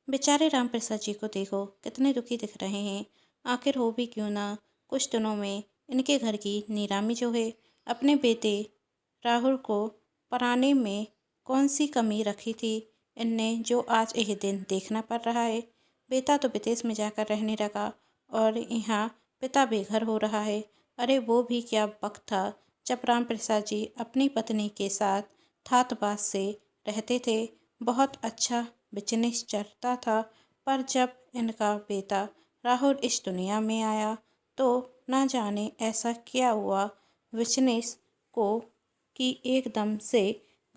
बेचारे राम प्रसाद जी को देखो कितने दुखी दिख रहे हैं। आखिर हो भी क्यों ना, कुछ दिनों में इनके घर की नीलामी जो है, अपने बेटे राहुल को पराने में कौन सी कमी रखी थी इनने, जो आज यह दिन देखना पड़ रहा है। बेटा तो विदेश में जाकर रहने लगा और यहाँ पिता बेघर हो रहा है। अरे वो भी क्या वक्त था जब राम प्रसाद जी अपनी पत्नी के साथ ठाठबाज से रहते थे। बहुत अच्छा बिजनेस चलता था। पर जब इनका बेटा राहुल इस दुनिया में आया तो ना जाने ऐसा क्या हुआ बिजनेस को कि एकदम से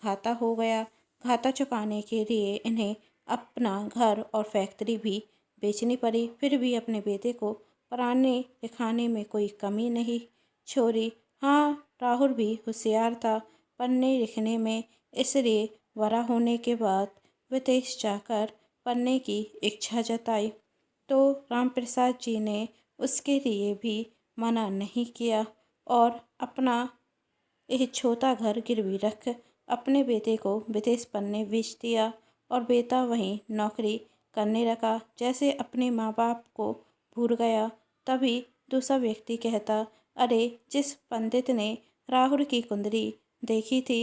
घाटा हो गया। घाटा चुकाने के लिए इन्हें अपना घर और फैक्ट्री भी बेचनी पड़ी। फिर भी अपने बेटे को पढ़ाने लिखाने में कोई कमी नहीं छोड़ी। हाँ, राहुल भी होशियार था पढ़ने लिखने में, इसलिए बड़ा होने के बाद विदेश जाकर पढ़ने की इच्छा जताई तो रामप्रसाद जी ने उसके लिए भी मना नहीं किया और अपना एक छोटा घर गिरवी रख अपने बेटे को विदेश पढ़ने भेज दिया और बेटा वहीं नौकरी करने लगा। जैसे अपने माँ बाप को भूल गया, तभी दूसरा व्यक्ति कहता, अरे जिस पंडित ने राहुल की कुंडली देखी थी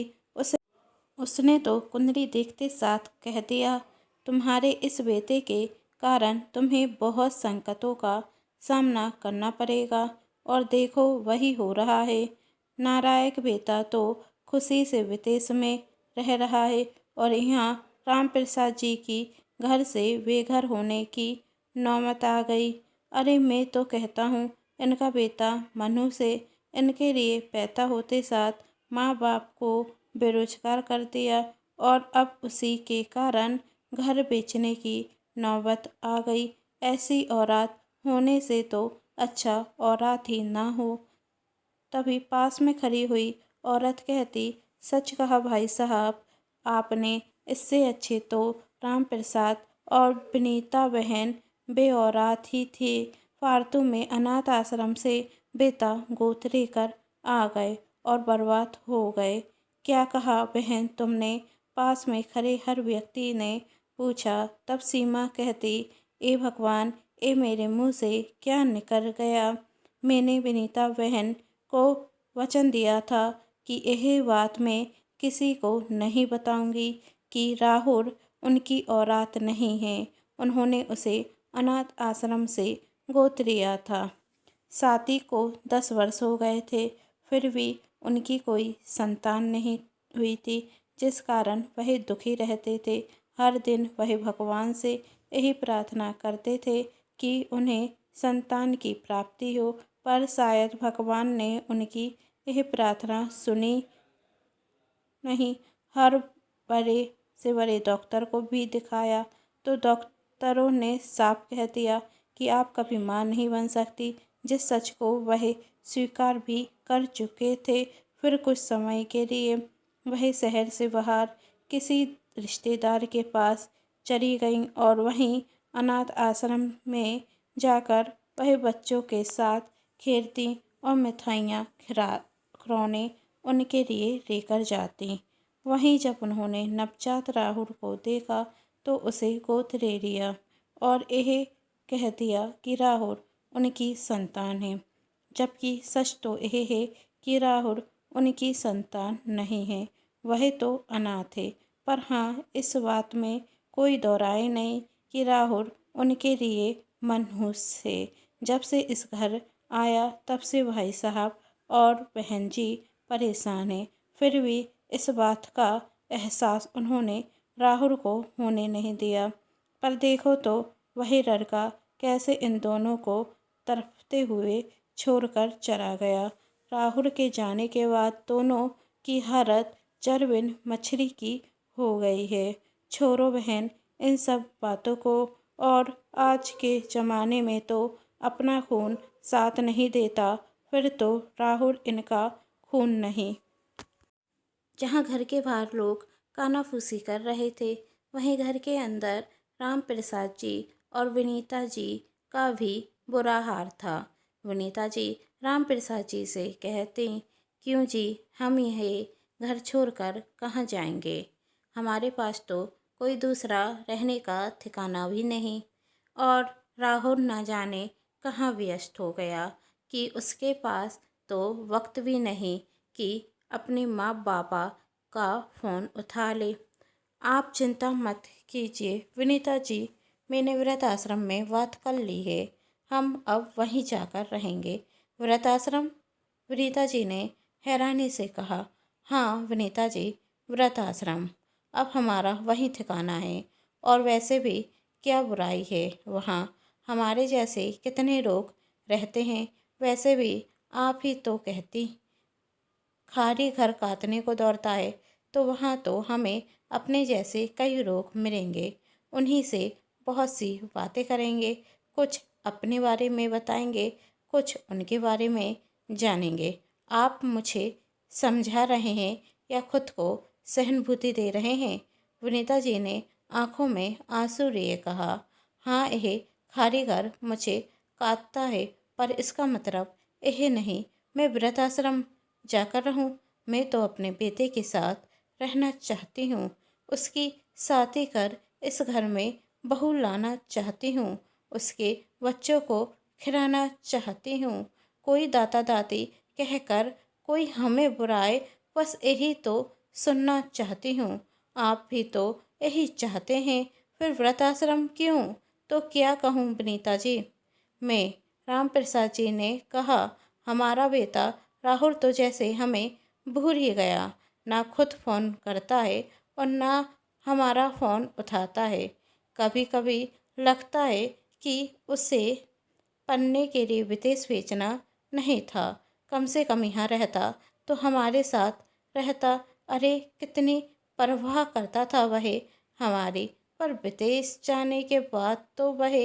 उसने तो कुंडली देखते साथ कह दिया, तुम्हारे इस बेटे के कारण तुम्हें बहुत संकटों का सामना करना पड़ेगा। और देखो वही हो रहा है। नालायक बेटा तो खुशी से विदेश में रह रहा है और यहाँ राम प्रसाद जी की घर से बेघर होने की नौबत आ गई। अरे मैं तो कहता हूँ इनका बेटा मनु से इनके लिए पैदा होते साथ माँ बाप को बेरोजगार कर दिया और अब उसी के कारण घर बेचने की नौबत आ गई। ऐसी औरत होने से तो अच्छा औरत ही ना हो। तभी पास में खड़ी हुई औरत कहती, सच कहा भाई साहब, आपने इससे अच्छे तो राम प्रसाद और विनीता बहन बे औरत ही थी। फालतू में अनाथ आश्रम से बेटा गोद लेकर आ गए और बर्बाद हो गए। क्या कहा बहन तुमने? पास में खड़े हर व्यक्ति ने पूछा। तब सीमा कहती, ए भगवान, ए मेरे मुंह से क्या निकल गया। मैंने विनीता बहन को वचन दिया था कि यह बात मैं किसी को नहीं बताऊंगी कि राहुल उनकी औलाद नहीं है। उन्होंने उसे अनाथ आश्रम से गोद लिया था। शादी को 10 वर्ष हो गए थे, फिर भी उनकी कोई संतान नहीं हुई थी, जिस कारण वह दुखी रहते थे। हर दिन वह भगवान से यही प्रार्थना करते थे कि उन्हें संतान की प्राप्ति हो, पर शायद भगवान ने उनकी यह प्रार्थना सुनी नहीं। हर बड़े से बड़े डॉक्टर को भी दिखाया तो डॉक्टरों ने साफ कह दिया कि आप कभी मां नहीं बन सकती, जिस सच को वह स्वीकार भी कर चुके थे। फिर कुछ समय के लिए वह शहर से बाहर किसी रिश्तेदार के पास चली गईं और वहीं अनाथ आश्रम में जाकर वह बच्चों के साथ खेलती और मिठाइयाँ खिलौने उनके लिए लेकर जाती। वहीं जब उन्होंने नवजात राहुल को देखा तो उसे गोद ले लिया और यह कह दिया कि राहुल उनकी संतान है, जबकि सच तो यह है कि राहुल उनकी संतान नहीं है, वह तो अनाथ है। पर हाँ, इस बात में कोई दो राय नहीं कि राहुल उनके लिए मनहूस है। जब से इस घर आया तब से भाई साहब और बहन जी परेशान हैं। फिर भी इस बात का एहसास उन्होंने राहुल को होने नहीं दिया। पर देखो तो वही लड़का कैसे इन दोनों को तड़पते हुए छोड़कर चला गया। राहुल के जाने के बाद दोनों की हालत चरबिन मछली की हो गई है। छोरो बहन इन सब बातों को, और आज के ज़माने में तो अपना खून साथ नहीं देता, फिर तो राहुल इनका खून नहीं। जहाँ घर के बाहर लोग कानाफूसी कर रहे थे, वहीं घर के अंदर राम प्रसाद जी और विनीता जी का भी बुरा हाल था। विनीता जी राम प्रसाद जी से कहती, क्यों जी, हम यह घर छोड़कर कहाँ जाएंगे? हमारे पास तो कोई दूसरा रहने का ठिकाना भी नहीं। और राहुल न जाने कहाँ व्यस्त हो गया कि उसके पास तो वक्त भी नहीं कि अपने माँ बापा का फ़ोन उठा ले। आप चिंता मत कीजिए विनीता जी, मैंने वृद्ध आश्रम में बात कर ली है। हम अब वहीं जाकर रहेंगे। वृद्ध आश्रम? विनीता जी ने हैरानी से कहा। हाँ विनीता जी, वृद्ध आश्रम। अब हमारा वहीं ठिकाना है। और वैसे भी क्या बुराई है वहाँ? हमारे जैसे कितने लोग रहते हैं। वैसे भी आप ही तो कहती, खाली घर काटने को दौड़ता है, तो वहाँ तो हमें अपने जैसे कई लोग मिलेंगे। उन्हीं से बहुत सी बातें करेंगे, कुछ अपने बारे में बताएंगे, कुछ उनके बारे में जानेंगे। आप मुझे समझा रहे हैं या खुद को सहानुभूति दे रहे हैं? विनीता जी ने आंखों में आंसू लिए कहा। हाँ, यह खाली घर मुझे काटता है, पर इसका मतलब यह नहीं मैं वृद्धाश्रम जाकर रहूं। मैं तो अपने बेटे के साथ रहना चाहती हूँ। उसकी शादी कर इस घर में बहू लाना चाहती हूँ। उसके बच्चों को खिलाना चाहती हूँ। कोई दादा दादी कहकर कोई हमें बुराए, बस यही तो सुनना चाहती हूँ। आप भी तो यही चाहते हैं, फिर वृद्धाश्रम क्यों? तो क्या कहूँ विनीता जी? मैं, राम प्रसाद जी ने कहा, हमारा बेटा राहुल तो जैसे हमें भूल ही गया। ना खुद फ़ोन करता है और ना हमारा फ़ोन उठाता है। कभी कभी लगता है कि उसे पढ़ने के लिए विदेश भेजना नहीं था। कम से कम यहाँ रहता तो हमारे साथ रहता। अरे कितनी परवाह करता था वह हमारी, पर विदेश जाने के बाद तो वह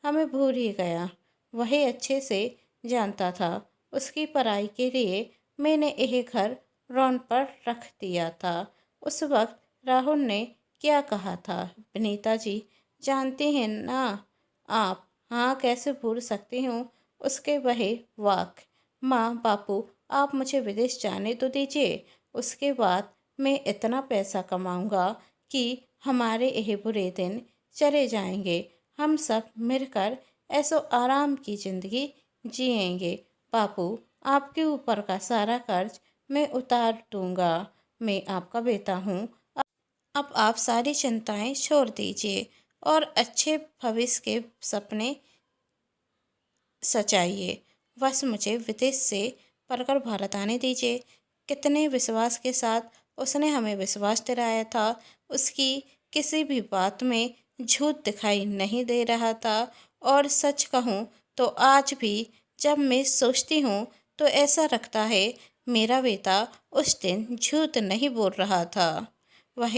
हमें भूल ही गया। वह अच्छे से जानता था उसकी पढ़ाई के लिए मैंने यह घर रौन पर रख दिया था। उस वक्त राहुल ने क्या कहा था विनीता जी, जानती हैं ना आप? हाँ, कैसे भूल सकती हूँ उसके वही वाक्य। माँ बापू, आप मुझे विदेश जाने तो दीजिए, उसके बाद मैं इतना पैसा कमाऊँगा कि हमारे यह बुरे दिन चले जाएंगे। हम सब मिलकर ऐसो आराम की ज़िंदगी जिएंगे। बापू, आपके ऊपर का सारा कर्ज मैं उतार दूंगा। मैं आपका बेटा हूँ। अब आप सारी चिंताएं छोड़ दीजिए और अच्छे भविष्य के सपने सचाइए। बस मुझे विदेश से पढ़कर भारत आने दीजिए। कितने विश्वास के साथ उसने हमें विश्वास दिलाया था। उसकी किसी भी बात में झूठ दिखाई नहीं दे रहा था। और सच कहूँ तो आज भी जब मैं सोचती हूँ तो ऐसा लगता है मेरा बेटा उस दिन झूठ नहीं बोल रहा था। वह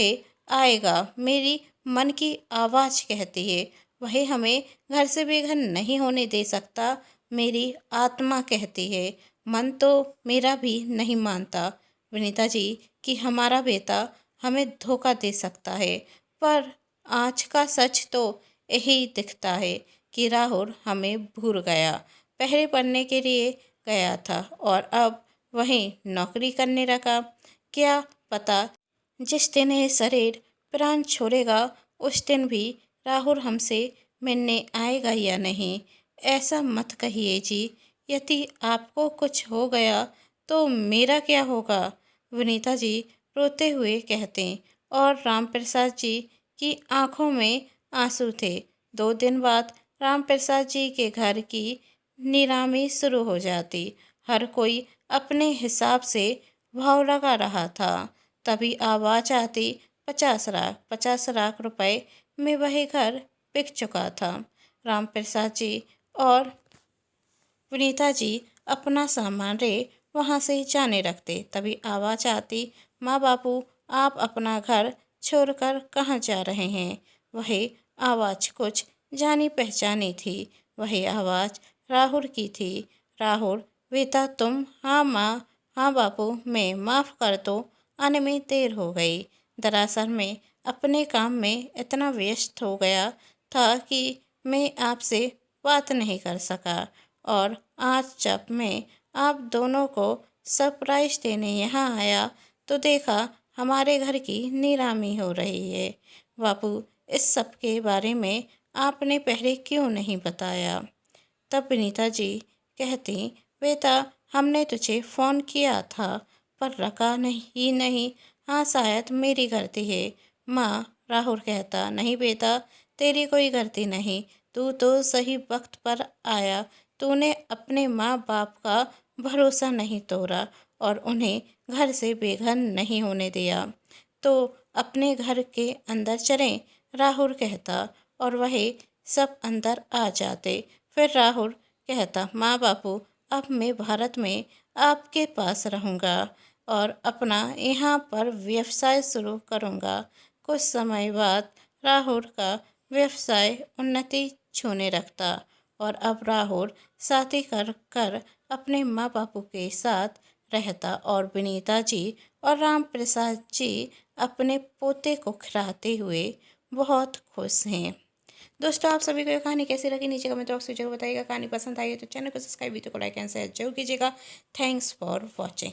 आएगा, मेरी मन की आवाज़ कहती है। वह हमें घर से बेघर नहीं होने दे सकता, मेरी आत्मा कहती है। मन तो मेरा भी नहीं मानता विनीता जी कि हमारा बेटा हमें धोखा दे सकता है। पर आज का सच तो यही दिखता है कि राहुल हमें भूल गया। पहले पढ़ने के लिए गया था और अब वहीं नौकरी करने लगा। क्या पता जिस दिन ये शरीर प्राण छोड़ेगा उस दिन भी राहुल हमसे मिलने आएगा या नहीं। ऐसा मत कहिए जी। यदि आपको कुछ हो गया तो मेरा क्या होगा? विनीता जी रोते हुए कहते और रामप्रसाद जी की आंखों में आंसू थे। 2 दिन बाद रामप्रसाद जी के घर की नीलामी शुरू हो जाती। हर कोई अपने हिसाब से भाव लगा रहा था। तभी आवाज़ आती, 50 लाख रुपए में वह घर बिक चुका था। रामप्रसाद जी और विनीता जी अपना सामान ले वहाँ से जाने लगते। तभी आवाज़ आती, माँ बापू, आप अपना घर छोड़कर कहाँ जा रहे हैं? वह आवाज़ कुछ जानी पहचानी थी। वह आवाज़ राहुल की थी। राहुल, बेटा तुम? हाँ माँ, हाँ बापू, मैं, माफ़ कर दो, आने में देर हो गई। दरअसल मैं अपने काम में इतना व्यस्त हो गया था कि मैं आपसे बात नहीं कर सका। और आज जब मैं आप दोनों को सरप्राइज देने यहाँ आया तो देखा हमारे घर की नीलामी हो रही है। बापू, इस सब के बारे में आपने पहले क्यों नहीं बताया? तब विनीता जी कहती, बेटा, हमने तुझे फ़ोन किया था पर रखा नहीं। हाँ, शायद मेरी गलती है। माँ, राहुल कहता, नहीं बेटा, तेरी कोई गलती नहीं। तू तो सही वक्त पर आया। तूने अपने माँ बाप का भरोसा नहीं तोड़ा और उन्हें घर से बेघर नहीं होने दिया। तो अपने घर के अंदर चलें, राहुल कहता, और वही सब अंदर आ जाते। फिर राहुल कहता, माँ बापू, अब मैं भारत में आपके पास रहूँगा और अपना यहाँ पर व्यवसाय शुरू करूँगा। कुछ समय बाद राहुल का व्यवसाय उन्नति छूने लगता और अब राहुल शादी कर कर अपने माँ बापू के साथ रहता और विनीता जी और राम प्रसाद जी अपने पोते को खिलाते हुए बहुत खुश हैं। दोस्तों, आप सभी को ये कहानी कैसी लगी नीचे कमेंट बॉक्स में जरूर बताइएगा। कहानी पसंद आई है तो चैनल को सब्सक्राइब, वीडियो को लाइक एंड शेयर जरूर कीजिएगा। Thanks for watching.